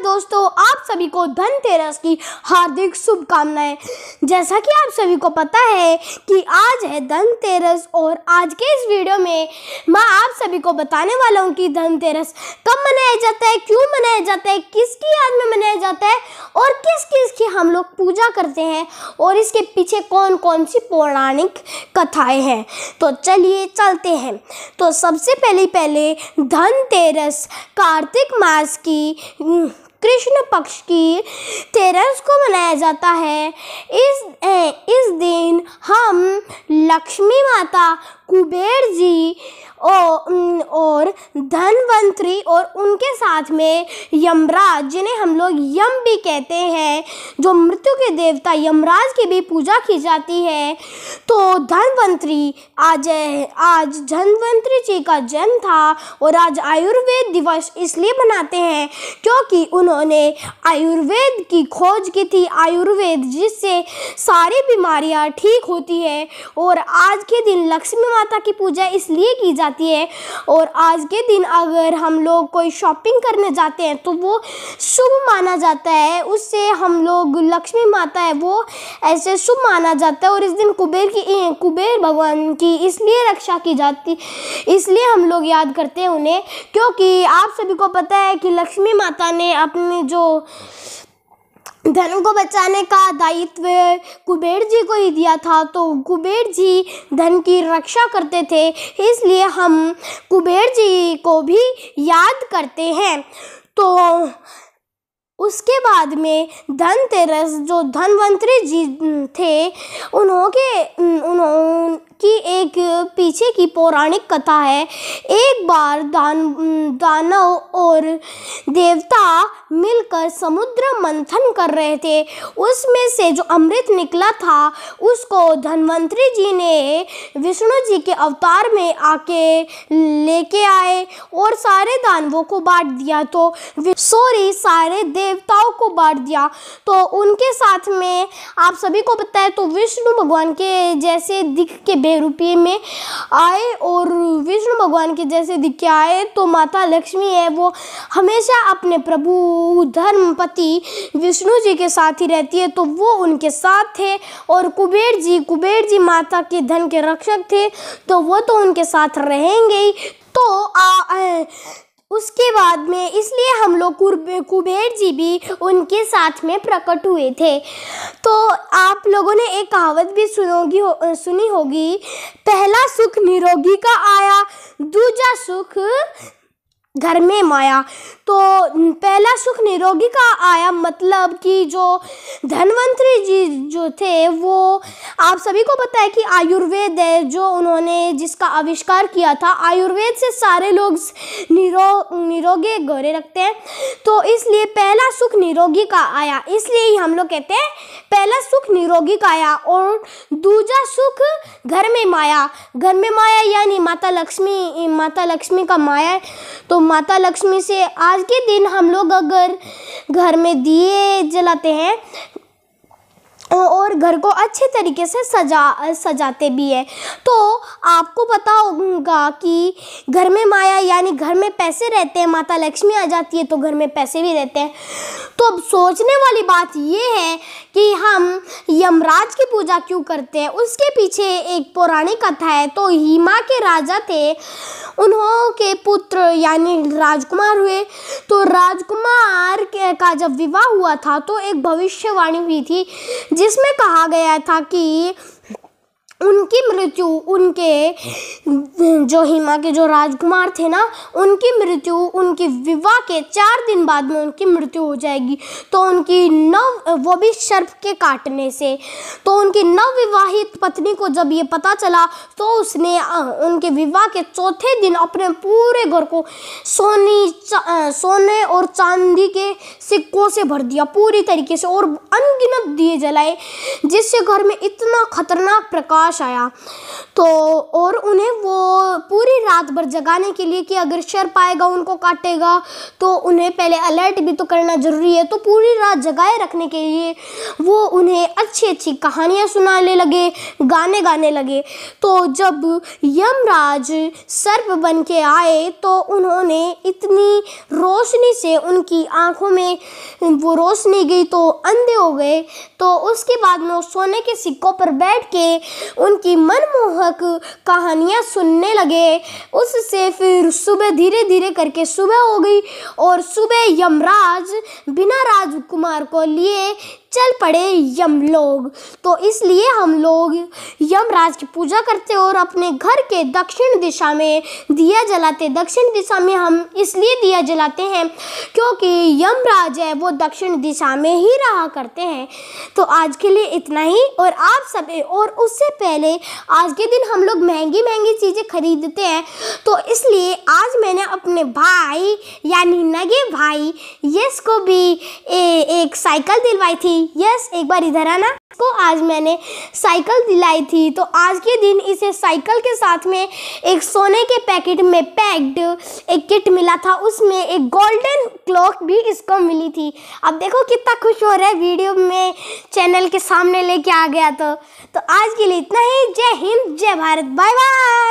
दोस्तों, आप सभी को धनतेरस की हार्दिक शुभकामनाएं। जैसा कि आप सभी को पता है कि आज है धनतेरस और आज के इस वीडियो में मैं आप सभी को बताने वाला हूं कि धनतेरस कब मनाया जाता है, क्यों मनाया जाता है, किसकी याद में मनाया जाता है और किस किस की हम लोग पूजा करते हैं और इसके पीछे कौन कौन सी पौराणिक कथाएं हैं। तो चलिए चलते हैं। तो सबसे पहले धनतेरस कार्तिक मास की कृष्ण पक्ष की तेरस को मनाया जाता है। इस दिन हम लक्ष्मी माता, कुबेर जी और धनवंतरी और उनके साथ में यमराज, जिन्हें हम लोग यम भी कहते हैं, जो मृत्यु के देवता यमराज की भी पूजा की जाती है। तो धनवंतरी आज धनवंतरी जी का जन्म था और आज आयुर्वेद दिवस इसलिए मनाते हैं क्योंकि उन्होंने आयुर्वेद की खोज की थी, आयुर्वेद जिससे सारी बीमारियां ठीक होती है। और आज के दिन लक्ष्मी माता की पूजा इसलिए की जाती है और आज के दिन अगर हम लोग कोई शॉपिंग करने जाते हैं तो वो शुभ माना जाता है, उससे हम लोग लक्ष्मी माता है वो ऐसे शुभ माना जाता है। और इस दिन कुबेर भगवान की इसलिए रक्षा की जाती, इसलिए हम लोग याद करते हैं उन्हें, क्योंकि आप सभी को पता है कि लक्ष्मी माता ने अपने जो धन को बचाने का दायित्व कुबेर जी को ही दिया था। तो कुबेर जी धन की रक्षा करते थे, इसलिए हम कुबेर जी को भी याद करते हैं। तो उसके बाद में धनतेरस, जो धनवंतरी जी थे, उनकी एक पीछे की पौराणिक कथा है। एक बार दानव और देवता मिलकर समुद्र मंथन कर रहे थे। उसमें से जो अमृत निकला था उसको धनवंतरी जी ने विष्णु जी के अवतार में आके लेके आए और सारे दानवों को बांट दिया, तो सारे देवताओं को बांट दिया। तो उनके साथ में आप सभी को पता है तो विष्णु भगवान के जैसे दिख के बेरूपी में आए और विष्णु भगवान के जैसे दिख के आए तो माता लक्ष्मी है वो हमेशा अपने प्रभु धर्मपति विष्णु जी के साथ ही रहती है, तो वो उनके साथ थे। और कुबेर जी माता के धन के रक्षक थे, तो वो तो उनके साथ रहेंगे ही। तो उसके बाद में इसलिए हम लोग कुबेर जी भी उनके साथ में प्रकट हुए थे। तो आप लोगों ने एक कहावत भी सुनी होगी, पहला सुख निरोगी का आया, दूजा सुख घर में माया। तो पहला सुख निरोगी का आया मतलब कि जो धनवंतरी जी जो थे वो आप सभी को पता है कि आयुर्वेद है जो उन्होंने जिसका आविष्कार किया था। आयुर्वेद से सारे लोग निरोगी गोरे रखते हैं, तो इसलिए पहला सुख निरोगी का आया, इसलिए ही हम लोग कहते हैं पहला सुख निरोगी का आया। और दूजा सुख घर में माया, घर में माया यानी माता लक्ष्मी का माया है। तो माता लक्ष्मी से आज के दिन हम लोग अगर घर में दिए जलाते हैं और घर को अच्छे तरीके से सजाते भी है, तो आपको पता होगा कि घर में माया यानी घर में पैसे रहते हैं, माता लक्ष्मी आ जाती है तो घर में पैसे भी रहते हैं। तो अब सोचने वाली बात ये है कि हम यमराज की पूजा क्यों करते हैं, उसके पीछे एक पौराणिक कथा है। तो हिमा के राजा थे, उनके पुत्र यानी राजकुमार हुए। तो राजकुमार का जब विवाह हुआ था तो एक भविष्यवाणी हुई थी जिसमें कहा गया था कि उनकी मृत्यु, उनके जो हिमा के जो राजकुमार थे ना, उनकी मृत्यु उनके विवाह के 4 दिन बाद में उनकी मृत्यु हो जाएगी। तो उनकी वो भी सर्प के काटने से। तो उनकी नवविवाहित पत्नी को जब ये पता चला तो उसने उनके विवाह के 4थे दिन अपने पूरे घर को सोने और चांदी के सिक्कों से भर दिया पूरी तरीके से और अनगिनत दिए जलाए, जिससे घर में इतना खतरनाक प्रकाश पास आया तो और उन्हें वो पूरी रात भर जगाने के लिए कि अगर शेर पाएगा उनको काटेगा तो उन्हें पहले अलर्ट भी तो करना ज़रूरी है, तो पूरी रात जगाए रखने के लिए वो उन्हें अच्छी अच्छी कहानियाँ सुनाने लगे, गाने गाने लगे। तो जब यमराज सर्प बन के आए तो उन्होंने इतनी रोशनी से उनकी आँखों में वो रोशनी गई तो अंधे हो गए। तो उसके बाद में सोने के सिक्कों पर बैठ के उनकी मनमोहक कहानियाँ सुनने लगे। उससे फिर सुबह धीरे धीरे करके सुबह हो गई और सुबह यमराज बिना राजकुमार को लिए चल पड़े यमलोक। तो इसलिए हम लोग यमराज की पूजा करते और अपने घर के दक्षिण दिशा में दिया जलाते। दक्षिण दिशा में हम इसलिए दिया जलाते हैं क्योंकि यमराज है वो दक्षिण दिशा में ही रहा करते हैं। तो आज के लिए इतना ही। और आप सब और उससे पहले आज के दिन हम लोग महंगी महंगी चीज़ें खरीदते हैं, तो इसलिए आज मैंने अपने भाई यानी नगे भाई यस को भी एक साइकिल दिलवाई थी। यस एक बार इधर आना। को आज मैंने साइकिल दिलाई थी, तो आज के दिन इसे साइकिल के साथ में एक सोने के पैकेट में पैक्ड एक किट मिला था, उसमें एक गोल्डन क्लॉक भी इसको मिली थी। अब देखो कितना खुश हो रहा है, वीडियो में चैनल के सामने लेके आ गया। तो आज के लिए इतना ही। जय हिंद, जय भारत, बाय बाय।